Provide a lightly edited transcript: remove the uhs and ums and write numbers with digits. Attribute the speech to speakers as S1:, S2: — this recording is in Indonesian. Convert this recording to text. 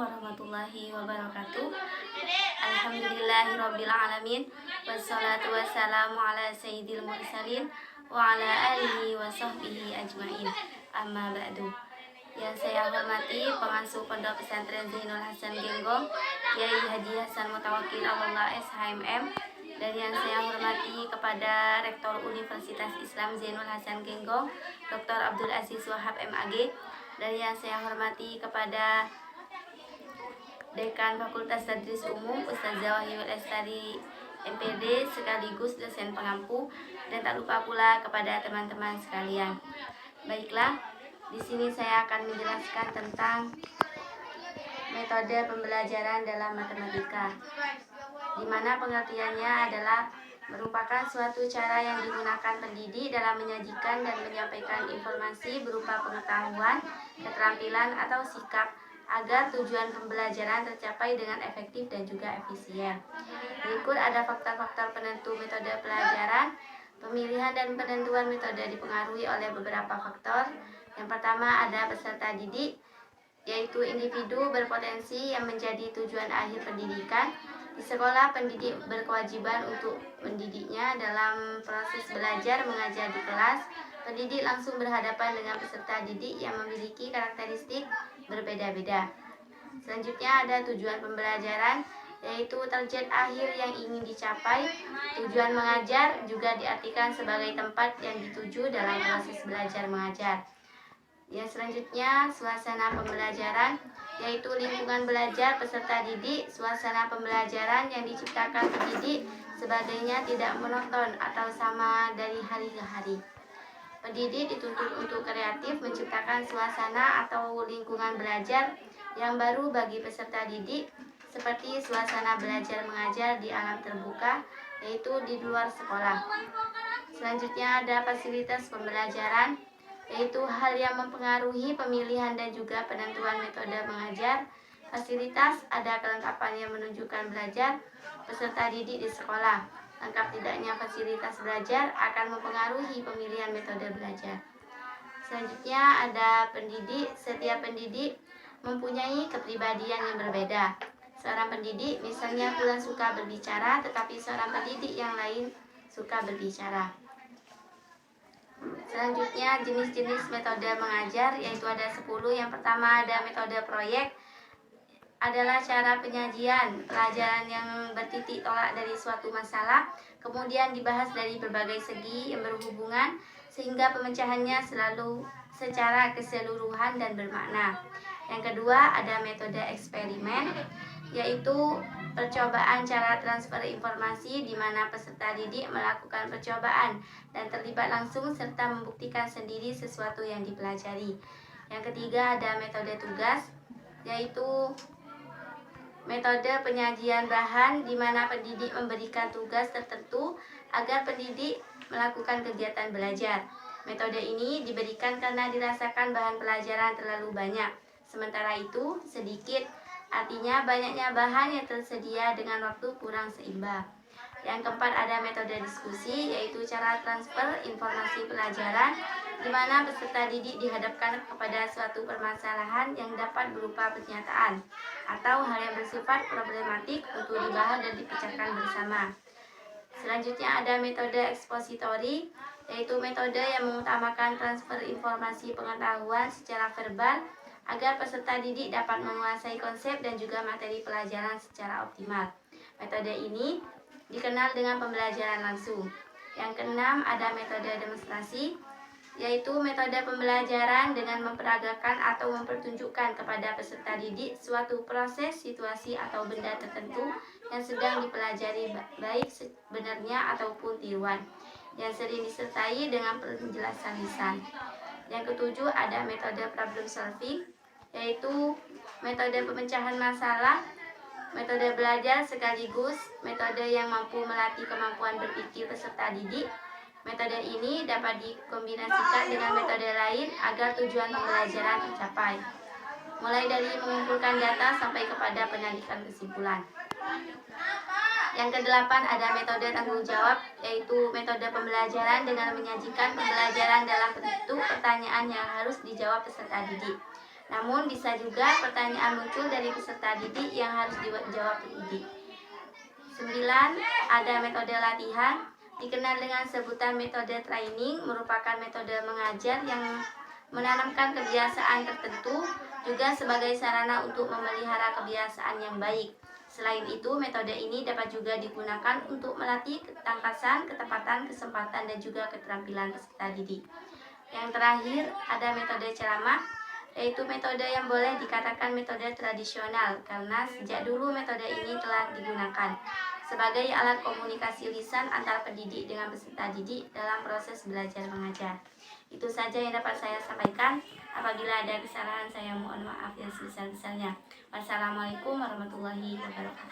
S1: warahmatullahi wabarakatuh. Alhamdulillahirrabbilalamin. Wassalatu wassalamu ala sayyidil mursalin wa ala alihi wa sahbihi ajma'in. Amma ba'du. Yang saya hormati pengasuh Pondok Pesantren Zainul Hasan Genggong, Kiai Haji Hasan Mutawakkil Allah SHMM, dan yang saya hormati kepada Rektor Universitas Islam Zainul Hasan Genggong, Dr. Abdul Aziz Wahab MAG, dan yang saya hormati kepada Dekan Fakultas Tadris Umum Ustazah Wahyul Lestari MPD sekaligus dosen pengampu, dan tak lupa pula kepada teman-teman sekalian. Baiklah, di sini saya akan menjelaskan tentang metode pembelajaran dalam matematika, di mana pengertiannya adalah merupakan suatu cara yang digunakan pendidik dalam menyajikan dan menyampaikan informasi berupa pengetahuan, keterampilan, atau sikap agar tujuan pembelajaran tercapai dengan efektif dan juga efisien. Berikut ada faktor-faktor penentu metode pelajaran. Pemilihan dan penentuan metode dipengaruhi oleh beberapa faktor. Yang pertama ada peserta didik, yaitu individu berpotensi yang menjadi tujuan akhir pendidikan. Di sekolah, pendidik berkewajiban untuk mendidiknya dalam proses belajar mengajar di kelas. Pendidik langsung berhadapan dengan peserta didik yang memiliki karakteristik berbeda-beda. Selanjutnya ada tujuan pembelajaran, yaitu target akhir yang ingin dicapai. Tujuan mengajar juga diartikan sebagai tempat yang dituju dalam proses belajar mengajar. Yang selanjutnya suasana pembelajaran, yaitu lingkungan belajar peserta didik. Suasana pembelajaran yang diciptakan pendidik sebagainya tidak monoton atau sama dari hari ke hari. Pendidik dituntut untuk kreatif menciptakan suasana atau lingkungan belajar yang baru bagi peserta didik, seperti suasana belajar mengajar di alam terbuka, yaitu di luar sekolah. Selanjutnya ada fasilitas pembelajaran, yaitu hal yang mempengaruhi pemilihan dan juga penentuan metode mengajar. Fasilitas ada kelengkapan yang menunjukkan belajar peserta didik di sekolah. Lengkap tidaknya fasilitas belajar akan mempengaruhi pemilihan metode belajar. Selanjutnya ada pendidik. Setiap pendidik mempunyai kepribadian yang berbeda. Seorang pendidik misalnya kurang suka berbicara, tetapi seorang pendidik yang lain suka berbicara. Selanjutnya jenis-jenis metode mengajar, yaitu ada 10. Yang pertama ada metode proyek, adalah cara penyajian pelajaran yang bertitik tolak dari suatu masalah, kemudian dibahas dari berbagai segi yang berhubungan sehingga pemecahannya selalu secara keseluruhan dan bermakna. Yang kedua ada metode eksperimen, yaitu percobaan cara transfer informasi di mana peserta didik melakukan percobaan dan terlibat langsung serta membuktikan sendiri sesuatu yang dipelajari. Yang ketiga ada metode tugas, yaitu metode penyajian bahan di mana pendidik memberikan tugas tertentu agar pendidik melakukan kegiatan belajar. Metode ini diberikan karena dirasakan bahan pelajaran terlalu banyak, sementara itu sedikit, artinya banyaknya bahan yang tersedia dengan waktu kurang seimbang. Yang keempat ada metode diskusi, yaitu cara transfer informasi pelajaran di mana peserta didik dihadapkan kepada suatu permasalahan yang dapat berupa pernyataan atau hal yang bersifat problematik untuk dibahas dan dipecahkan bersama. Selanjutnya ada metode ekspositori, yaitu metode yang mengutamakan transfer informasi pengetahuan secara verbal agar peserta didik dapat menguasai konsep dan juga materi pelajaran secara optimal. Metode ini dikenal dengan pembelajaran langsung. Yang keenam ada metode demonstrasi, yaitu metode pembelajaran dengan memperagakan atau mempertunjukkan kepada peserta didik suatu proses, situasi, atau benda tertentu yang sedang dipelajari, baik sebenarnya ataupun tiruan, yang sering disertai dengan penjelasan lisan. Yang ketujuh ada metode problem solving, yaitu metode pemecahan masalah, metode belajar sekaligus metode yang mampu melatih kemampuan berpikir peserta didik. Metode ini dapat dikombinasikan dengan metode lain agar tujuan pembelajaran tercapai, mulai dari mengumpulkan data sampai kepada penarikan kesimpulan. Yang kedelapan ada metode tanggung jawab, yaitu metode pembelajaran dengan menyajikan pembelajaran dalam bentuk pertanyaan yang harus dijawab peserta didik. Namun bisa juga pertanyaan muncul dari peserta didik yang harus dijawab pendidik. 9. Ada metode latihan. Dikenal dengan sebutan metode training, merupakan metode mengajar yang menanamkan kebiasaan tertentu, juga sebagai sarana untuk memelihara kebiasaan yang baik. Selain itu, metode ini dapat juga digunakan untuk melatih ketangkasan, ketepatan, kesempatan, dan juga keterampilan peserta didik. Yang terakhir, ada metode ceramah, yaitu metode yang boleh dikatakan metode tradisional karena sejak dulu metode ini telah digunakan sebagai alat komunikasi lisan antar pendidik dengan peserta didik dalam proses belajar mengajar. Itu saja yang dapat saya sampaikan. Apabila ada kesalahan, saya mohon maaf yang sebesar-besarnya. Wassalamualaikum warahmatullahi wabarakatuh.